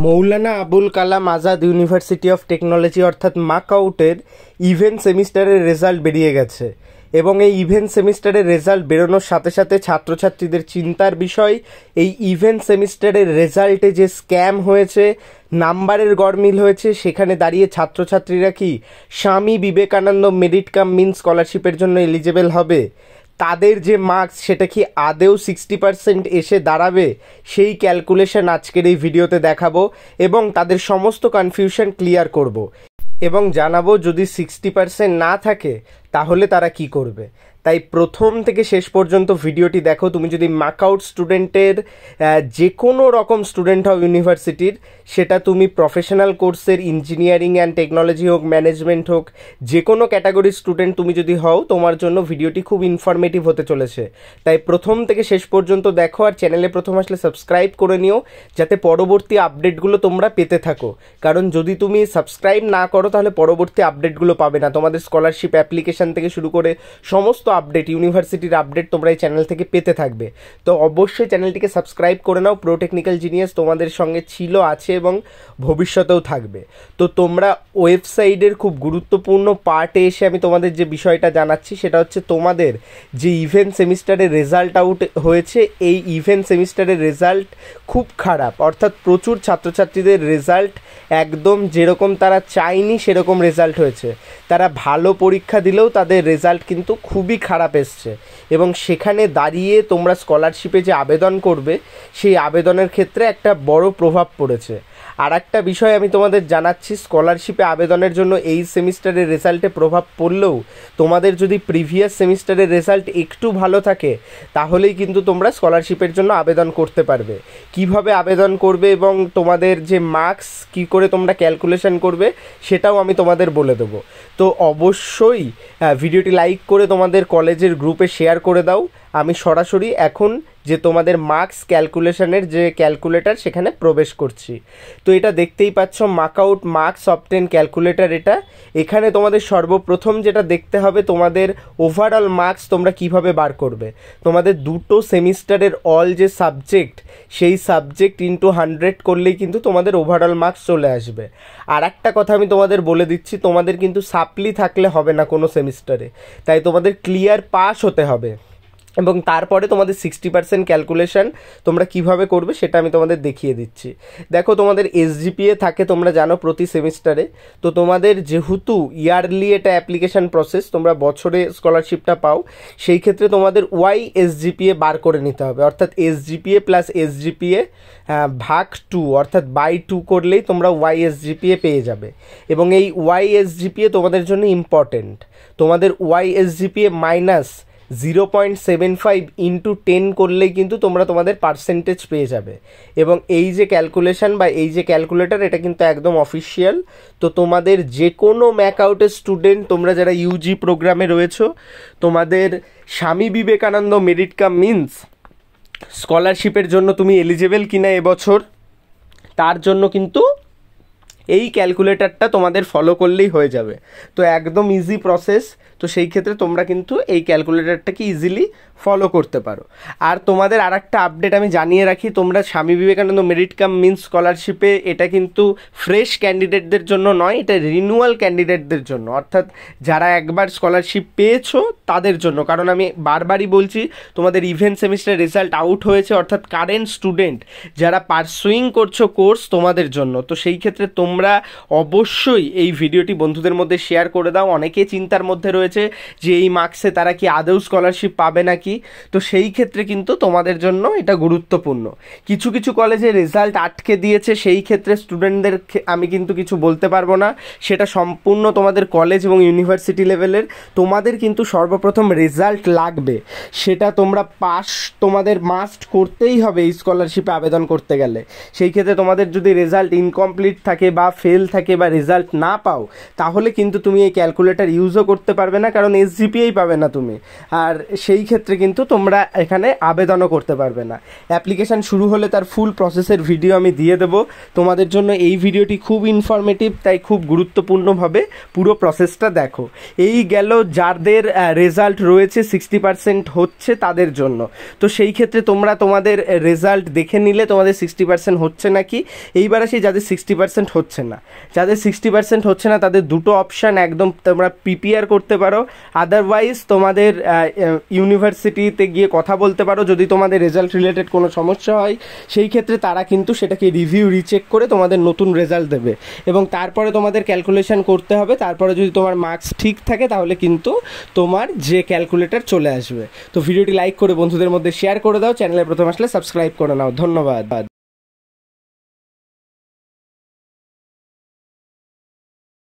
Maulana Abul Kalam Azad university of technology অর্থাৎ মাকআউটের event সেমিস্টারের result বেরিয়ে গেছে এবং এই ইভেন্ট সেমিস্টারের রেজাল্ট বেরোনোর সাথে সাথে ছাত্রছাত্রীদের চিন্তার বিষয় এই ইভেন্ট সেমিস্টারের রেজাল্টে যে স্ক্যাম হয়েছে, নাম্বারের গড়মিল হয়েছে, সেখানে দাঁড়িয়ে ছাত্রছাত্রীরা কি Swami Vivekananda merit cum means স্কলারশিপের জন্য এলিজেবল হবে? তাদের যে মার্কস সেটা কি আদেও 60% এসে দাঁড়াবে? সেই ক্যালকুলেশন আজকের এই ভিডিওতে দেখাবো এবং তাদের সমস্ত কনফিউশন ক্লিয়ার করব এবং জানাবো যদি 60% না থাকে তাহলে তারা কি করবে। তাই প্রথম থেকে শেষ পর্যন্ত ভিডিওটি দেখো। তুমি যদি মাকআউট স্টুডেন্টের যে কোনো রকম স্টুডেন্ট হও ইউনিভার্সিটির, সেটা তুমি প্রফেশনাল কোর্সের ইঞ্জিনিয়ারিং অ্যান্ড টেকনোলজি হোক, ম্যানেজমেন্ট হোক, যে কোনো ক্যাটাগরির স্টুডেন্ট তুমি যদি হও, তোমার জন্য ভিডিওটি খুব ইনফরমেটিভ হতে চলেছে। তাই প্রথম থেকে শেষ পর্যন্ত দেখো আর চ্যানেলে প্রথম আসলে সাবস্ক্রাইব করে নিও যাতে পরবর্তী আপডেটগুলো তোমরা পেতে থাকো। কারণ যদি তুমি সাবস্ক্রাইব না করো তাহলে পরবর্তী আপডেটগুলো পাবে না। তোমাদের স্কলারশিপ অ্যাপ্লিকেশন থেকে শুরু করে সমস্ত আপডেট, ইউনিভার্সিটির আপডেট তোমরা এই চ্যানেল থেকে পেতে থাকবে। তো অবশ্যই চ্যানেলটিকে সাবস্ক্রাইব করে নাও। প্রো টেকনিক্যাল জিনিয়াস তোমাদের সঙ্গে ছিল, আছে এবং ভবিষ্যতেও থাকবে। তো তোমরা ওয়েবসাইটের খুব গুরুত্বপূর্ণ পার্টে এসে আমি তোমাদের যে বিষয়টা জানাচ্ছি সেটা হচ্ছে তোমাদের যে ইভেন্ট সেমিস্টারের রেজাল্ট আউট হয়েছে, এই ইভেন্ট সেমিস্টারের রেজাল্ট খুব খারাপ। অর্থাৎ প্রচুর ছাত্রছাত্রীদের রেজাল্ট একদম যেরকম তারা চায়নি সেরকম রেজাল্ট হয়েছে। তারা ভালো পরীক্ষা দিলেও তাদের রেজাল্ট কিন্তু খুবই খারাপ এসছে এবং সেখানে দাঁড়িয়ে তোমরা স্কলারশিপে যে আবেদন করবে সেই আবেদনের ক্ষেত্রে একটা বড় প্রভাব পড়েছে। আর একটা বিষয় আমি তোমাদের জানাচ্ছি, স্কলারশিপে আবেদনের জন্য এই সেমিস্টারের রেজাল্টে প্রভাব পড়লেও তোমাদের যদি প্রিভিয়াস সেমিস্টারের রেজাল্ট একটু ভালো থাকে তাহলেই কিন্তু তোমরা স্কলারশিপের জন্য আবেদন করতে পারবে। কিভাবে আবেদন করবে এবং তোমাদের যে মার্কস কী করে তোমরা ক্যালকুলেশন করবে সেটাও আমি তোমাদের বলে দেবো। তো অবশ্যই ভিডিওটি লাইক করে তোমাদের কলেজের গ্রুপে শেয়ার করে দাও। আমি সরাসরি এখন যে তোমাদের মার্কস ক্যালকুলেশনের যে ক্যালকুলেটর সেখানে প্রবেশ করছি। তো এটা দেখতেই পাচ্ছ, মাকআউট মার্কস অবটেন ক্যালকুলেটর। এখানে তোমাদের সর্বপ্রথম যেটা দেখতে হবে তোমাদের ওভারঅল মার্কস তোমরা কিভাবে বার করবে। তোমাদের দুটো সেমিস্টারের অল যে সাবজেক্ট সেই সাবজেক্ট ইন্টু 100 করলেই কিন্তু তোমাদের ওভারঅল মার্কস চলে আসবে। আর একটা কথা আমি তোমাদের বলে দিচ্ছি, তোমাদের কিন্তু সাপ্লি থাকলে হবে না কোনো সেমিস্টারে। তাই তোমাদের ক্লিয়ার পাস হতে হবে এবং তারপরে তোমাদের 60% ক্যালকুলেশন তোমরা কিভাবে করবে সেটা আমি তোমাদের দেখিয়ে দিচ্ছি। দেখো, তোমাদের এসজিপিএ থাকে তোমরা জানো প্রতি সেমিস্টারে। তো তোমাদের যেহেতু ইয়ারলি এটা অ্যাপ্লিকেশান প্রসেস, তোমরা বছরে স্কলারশিপটা পাও, সেই ক্ষেত্রে তোমাদের ওয়াই এসজিপিএ বার করে নিতে হবে। অর্থাৎ এসজিপিএ প্লাস এসজিপিএ ভাগ 2 অর্থাৎ বাই 2 করলেই তোমরা ওয়াই এসজিপিএ পেয়ে যাবে। এবং এই ওয়াই এসজিপিএ তোমাদের জন্য ইম্পর্টেন্ট। তোমাদের ওয়াই এসজিপিএ মাইনাস 0.75 ইন্টু 10 করলেই কিন্তু তোমরা তোমাদের পার্সেন্টেজ পেয়ে যাবে। এবং এই যে ক্যালকুলেশন বা এই যে ক্যালকুলেটর এটা কিন্তু একদম অফিসিয়াল। তো তোমাদের যে কোনো ম্যাকআউটের স্টুডেন্ট, তোমরা যারা ইউজি প্রোগ্রামে রয়েছো, তোমাদের Swami Vivekananda merit cum means স্কলারশিপের জন্য তুমি এলিজেবল কিনা এবছর, তার জন্য কিন্তু এই ক্যালকুলেটরটা তোমাদের ফলো করলেই হয়ে যাবে। তো একদম ইজি প্রসেস। তো সেই ক্ষেত্রে তোমরা কিন্তু এই ক্যালকুলেটরটাকে ইজিলি ফলো করতে পারো। আর তোমাদের আর একটা আপডেট আমি জানিয়ে রাখি, তোমরা Swami Vivekananda merit cum means স্কলারশিপে এটা কিন্তু ফ্রেশ ক্যান্ডিডেটদের জন্য নয়, এটা রিনিউয়াল ক্যান্ডিডেটদের জন্য। অর্থাৎ যারা একবার স্কলারশিপ পেয়েছো তাদের জন্য। কারণ আমি বারবারই বলছি, তোমাদের ইভেন্ট সেমিস্টার রেজাল্ট আউট হয়েছে, অর্থাৎ কারেন্ট স্টুডেন্ট যারা পারসুইং করছো কোর্স তোমাদের জন্য। তো সেই ক্ষেত্রে তোমরা অবশ্যই এই ভিডিওটি বন্ধুদের মধ্যে শেয়ার করে দাও। অনেকেই চিন্তার মধ্যে রয়েছে যে এই মার্কসে তারা কি আদৌ স্কলারশিপ পাবে নাকি। তো সেই ক্ষেত্রে কিন্তু তোমাদের জন্য এটা গুরুত্বপূর্ণ। কিছু কিছু কলেজে রেজাল্ট আটকে দিয়েছে, সেই ক্ষেত্রে স্টুডেন্টদের আমি কিন্তু কিছু বলতে পারবো না, সেটা সম্পূর্ণ তোমাদের কলেজ এবং ইউনিভার্সিটি লেভেলের। তোমাদের কিন্তু সর্বপ্রথম রেজাল্ট লাগবে, সেটা তোমরা পাস তোমাদের মাস্ট করতেই হবে এই স্কলারশিপে আবেদন করতে গেলে। সেই ক্ষেত্রে তোমাদের যদি রেজাল্ট ইনকমপ্লিট থাকে বা বা ফেল থাকে বা রেজাল্ট না পাও, তাহলে কিন্তু তুমি এই ক্যালকুলেটর ইউজও করতে পারবে না, কারণ এসজিপিএই পাবে না তুমি। আর সেই ক্ষেত্রে কিন্তু তোমরা এখানে আবেদনও করতে পারবে না। অ্যাপ্লিকেশান শুরু হলে তার ফুল প্রসেসের ভিডিও আমি দিয়ে দেবো তোমাদের জন্য। এই ভিডিওটি খুব ইনফরমেটিভ, তাই খুব গুরুত্বপূর্ণভাবে পুরো প্রসেসটা দেখো। এই গেল যাদের রেজাল্ট রয়েছে 60% হচ্ছে তাদের জন্য। তো সেই ক্ষেত্রে তোমরা তোমাদের রেজাল্ট দেখে নিলে তোমাদের 60% হচ্ছে নাকি। এইবার আসি যাদের 60% হচ্ছে না। যাদের 60% হচ্ছে না তাদের দুটো অপশান, একদম তোমরা প্রিপেয়ার করতে পারো, আদারওয়াইজ তোমাদের ইউনিভার্সিটিতে গিয়ে কথা বলতে পারো। যদি তোমাদের রেজাল্ট রিলেটেড কোনো সমস্যা হয় সেই ক্ষেত্রে তারা কিন্তু সেটাকে রিভিউ রিচেক করে তোমাদের নতুন রেজাল্ট দেবে, এবং তারপরে তোমাদের ক্যালকুলেশন করতে হবে। তারপরে যদি তোমার মার্কস ঠিক থাকে তাহলে কিন্তু তোমার যে ক্যালকুলেটর চলে আসবে। তো ভিডিওটি লাইক করে বন্ধুদের মধ্যে শেয়ার করে দাও, চ্যানেলে প্রথম আসলে সাবস্ক্রাইব করে নাও। ধন্যবাদ।